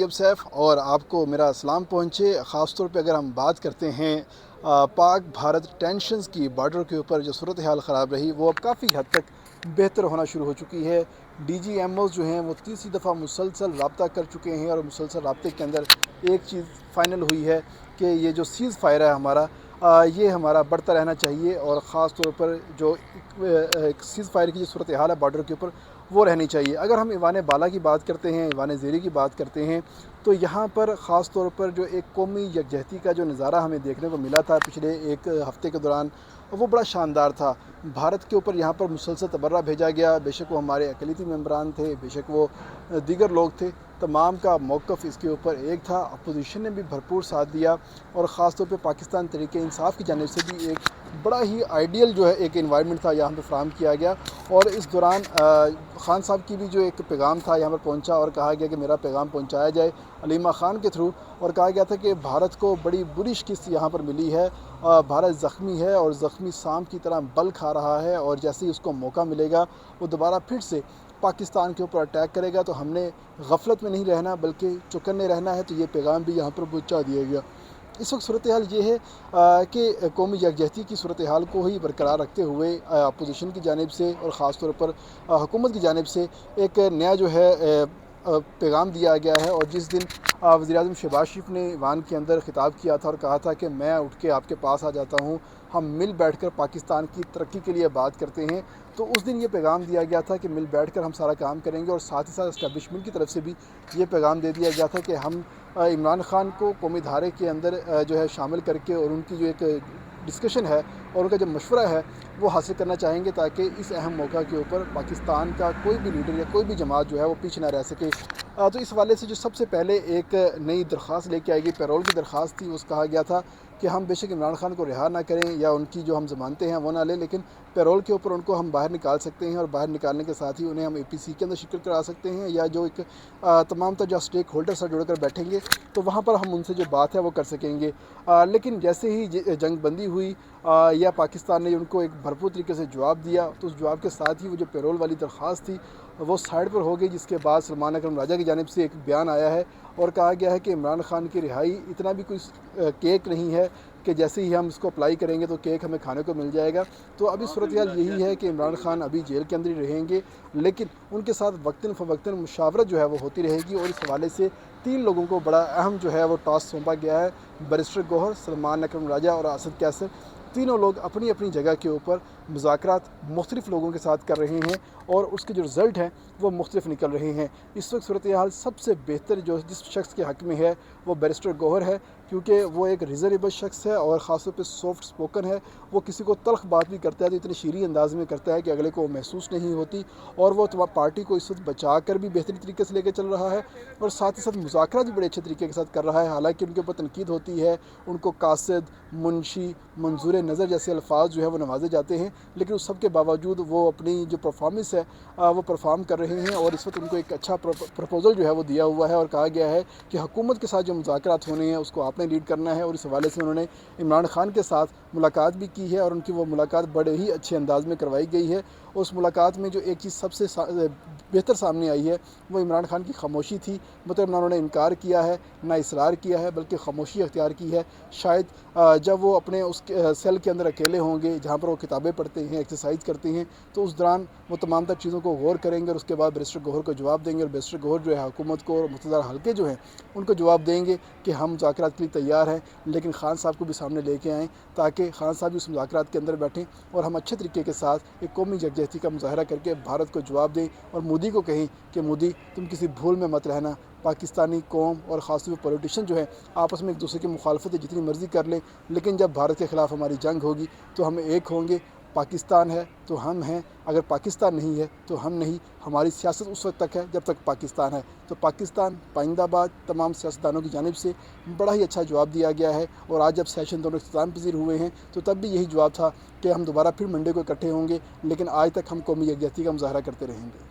طیب safe اور آپ کو میرا سلام پہنچے۔ خاص طور پہ اگر ہم بات کرتے ہیں پاک بھارت ٹینشنز کی، بارڈر کے اوپر جو صورتحال خراب رہی وہ اب کافی حد تک بہتر ہونا شروع ہو چکی ہے۔ ڈی جی ایم اوز جو ہیں وہ تیسری دفعہ مسلسل رابطہ کر چکے ہیں، اور مسلسل رابطے کے اندر ایک چیز فائنل ہوئی ہے کہ یہ جو سیز فائر ہے ہمارا، یہ ہمارا بڑھتا رہنا چاہیے، اور خاص طور پر جو ایک سیز فائر کی جو صورتحال ہے بارڈر کے اوپر وہ رہنی چاہیے۔ اگر ہم ایوان بالا کی بات کرتے ہیں، ایوان زیری کی بات کرتے ہیں، تو یہاں پر خاص طور پر جو ایک قومی یکجہتی کا جو نظارہ ہمیں دیکھنے کو ملا تھا پچھلے ایک ہفتے کے دوران، وہ بڑا شاندار تھا۔ بھارت کے اوپر یہاں پر مسلسل تبرہ بھیجا گیا، بے شک وہ ہمارے اقلیتی ممبران تھے، بے شک وہ دیگر لوگ تھے، تمام کا موقف اس کے اوپر ایک تھا۔ اپوزیشن نے بھی بھرپور ساتھ دیا، اور خاص طور پہ پاکستان تحریک انصاف کی جانب سے بھی ایک بڑا ہی آئیڈیل جو ہے ایک انوائرمنٹ تھا یہاں پہ فراہم کیا گیا۔ اور اس دوران خان صاحب کی بھی جو ایک پیغام تھا یہاں پر پہنچا، اور کہا گیا کہ میرا پیغام پہنچایا جائے علیمہ خان کے تھرو، اور کہا گیا تھا کہ بھارت کو بڑی بری شکست یہاں پر ملی ہے، بھارت زخمی ہے اور زخمی سانپ کی طرح بل کھا رہا ہے، اور جیسے ہی اس کو موقع ملے گا وہ دوبارہ پھر سے پاکستان کے اوپر اٹیک کرے گا، تو ہم نے غفلت میں نہیں رہنا بلکہ چوکنے رہنا ہے۔ تو یہ پیغام بھی یہاں پر پہنچا دیا گیا۔ اس وقت صورتحال یہ ہے کہ قومی یکجہتی کی صورتحال کو ہی برقرار رکھتے ہوئے اپوزیشن کی جانب سے اور خاص طور پر حکومت کی جانب سے ایک نیا جو ہے پیغام دیا گیا ہے۔ اور جس دن وزیر اعظم شہباز شریف نے ایوان کے اندر خطاب کیا تھا اور کہا تھا کہ میں اٹھ کے آپ کے پاس آ جاتا ہوں، ہم مل بیٹھ کر پاکستان کی ترقی کے لیے بات کرتے ہیں، تو اس دن یہ پیغام دیا گیا تھا کہ مل بیٹھ کر ہم سارا کام کریں گے، اور ساتھ ہی ساتھ اسٹیبلشمنٹ کی طرف سے بھی یہ پیغام دے دیا گیا تھا کہ ہم عمران خان کو قومی دھارے کے اندر جو ہے شامل کر کے، اور ان کی جو ایک ڈسکشن ہے اور ان کا جو مشورہ ہے وہ حاصل کرنا چاہیں گے، تاکہ اس اہم موقع کے اوپر پاکستان کا کوئی بھی لیڈر یا کوئی بھی جماعت جو ہے وہ پیچھے نہ رہ سکے۔ تو اس حوالے سے جو سب سے پہلے ایک نئی درخواست لے کے آئی گئی، پیرول کی درخواست تھی، اس کہا گیا تھا کہ ہم بے شک عمران خان کو رہا نہ کریں یا ان کی جو ہم ضمانتیں ہیں وہ نہ لیں، لیکن پیرول کے اوپر ان کو ہم باہر نکال سکتے ہیں، اور باہر نکالنے کے ساتھ ہی انہیں ہم اے پی سی کے اندر شرکت کرا سکتے ہیں، یا جو ایک تمام جو اسٹیک ہولڈر سے جڑ کر بیٹھیں گے تو وہاں پر ہم ان سے جو بات ہے وہ کر سکیں گے۔ لیکن جیسے ہی جنگ بندی ہوئی یا پاکستان نے ان کو ایک بھرپور طریقے سے جواب دیا، تو اس جواب کے ساتھ ہی وہ جو پیرول والی درخواست تھی وہ سائڈ پر ہو گئی، جس کے بعد سلمان اکرم راجہ کی جانب سے ایک بیان آیا ہے اور کہا گیا ہے کہ عمران خان کی رہائی اتنا بھی کوئی کیک نہیں ہے کہ جیسے ہی ہم اس کو اپلائی کریں گے تو کیک ہمیں کھانے کو مل جائے گا۔ تو ابھی صورتحال یہی ہے کہ عمران خان ابھی جیل کے اندر ہی رہیں گے، لیکن ان کے ساتھ وقتاً فوقتاً مشاورت جو ہے وہ ہوتی رہے گی، اور اس حوالے سے 3 لوگوں کو بڑا اہم جو ہے وہ ٹاسک سونپا گیا ہے۔ بیرسٹر گوہر، سلمان اکرم راجہ اور اسد کیسر، تینوں لوگ اپنی اپنی جگہ کے اوپر مذاکرات مختلف لوگوں کے ساتھ کر رہے ہیں، اور اس کے جو رزلٹ ہیں وہ مختلف نکل رہے ہیں۔ اس وقت صورتحال سب سے بہتر جو جس شخص کے حق میں ہے وہ بیرسٹر گوہر ہے، کیونکہ وہ ایک ریزنیبل شخص ہے اور خاص طور پہ سافٹ سپوکن ہے۔ وہ کسی کو تلخ بات بھی کرتا ہے تو اتنے شیریں انداز میں کرتا ہے کہ اگلے کو محسوس نہیں ہوتی، اور وہ پارٹی کو اس وقت بچا کر بھی بہترین طریقے سے لے کے چل رہا ہے، اور ساتھ ہی ساتھ مذاکرات بھی بڑے اچھے طریقے کے ساتھ کر رہا ہے۔ حالانکہ ان کے اوپر تنقید ہوتی ہے، ان کو قاصد، منشی، منظور نظر جیسے الفاظ جو ہے وہ نوازے جاتے ہیں، لیکن اس سب کے باوجود وہ اپنی جو پرفارمنس ہے وہ پرفارم کر رہے ہیں، اور اس وقت ان کو ایک اچھا پروپوزل جو ہے وہ دیا ہوا ہے، اور کہا گیا ہے کہ حکومت کے ساتھ جو مذاکرات ہونے ہیں اس کو آپ نے لیڈ کرنا ہے۔ اور اس حوالے سے انہوں نے عمران خان کے ساتھ ملاقات بھی کی ہے، اور ان کی وہ ملاقات بڑے ہی اچھے انداز میں کروائی گئی ہے۔ اس ملاقات میں جو ایک چیز سب سے بہتر سامنے آئی ہے وہ عمران خان کی خاموشی تھی، مطلب نہ انہوں نے انکار کیا ہے نہ اصرار کیا ہے، بلکہ خاموشی اختیار کی ہے۔ شاید جب وہ اپنے اس سیل کے اندر اکیلے ہوں گے جہاں پر وہ کتابیں پڑھتے ہیں، ایکسرسائز کرتے ہیں، تو اس دوران وہ تمام تر چیزوں کو غور کریں گے، اور اس کے بعد بیرسٹر گوہر کو جواب دیں گے، اور بیرسٹر گوہر جو ہے حکومت کو اور مقتدر حلقے جو ہیں ان کو جواب دیں گے کہ ہم مذاکرات کے لیے تیار ہیں، لیکن خان صاحب کو بھی سامنے لے کے آئیں تاکہ خان صاحب بھی اس مذاکرات کے اندر بیٹھیں، اور ہم اچھے طریقے کے ساتھ ایک قومی یکجہتی کا مظاہرہ کر کے بھارت کو جواب دیں، اور مودی کو کہیں کہ مودی تم کسی بھول میں مت رہنا۔ پاکستانی قوم اور خاص طور پر پولیٹیشین جو ہیں آپس میں ایک دوسرے کی مخالفتیں جتنی مرضی کر لیں، لیکن جب بھارت کے خلاف ہماری جنگ ہوگی تو ہم ایک ہوں گے۔ پاکستان ہے تو ہم ہیں، اگر پاکستان نہیں ہے تو ہم نہیں۔ ہماری سیاست اس وقت تک ہے جب تک پاکستان ہے۔ تو پاکستان پائندہ باد تمام سیاستدانوں کی جانب سے بڑا ہی اچھا جواب دیا گیا ہے، اور آج جب سیشن دونوں اختتام پذیر ہوئے ہیں تو تب بھی یہی جواب تھا کہ ہم دوبارہ پھر منڈے کو اکٹھے ہوں گے، لیکن آج تک ہم قومی یکجہتی کا مظاہرہ کرتے رہیں گے۔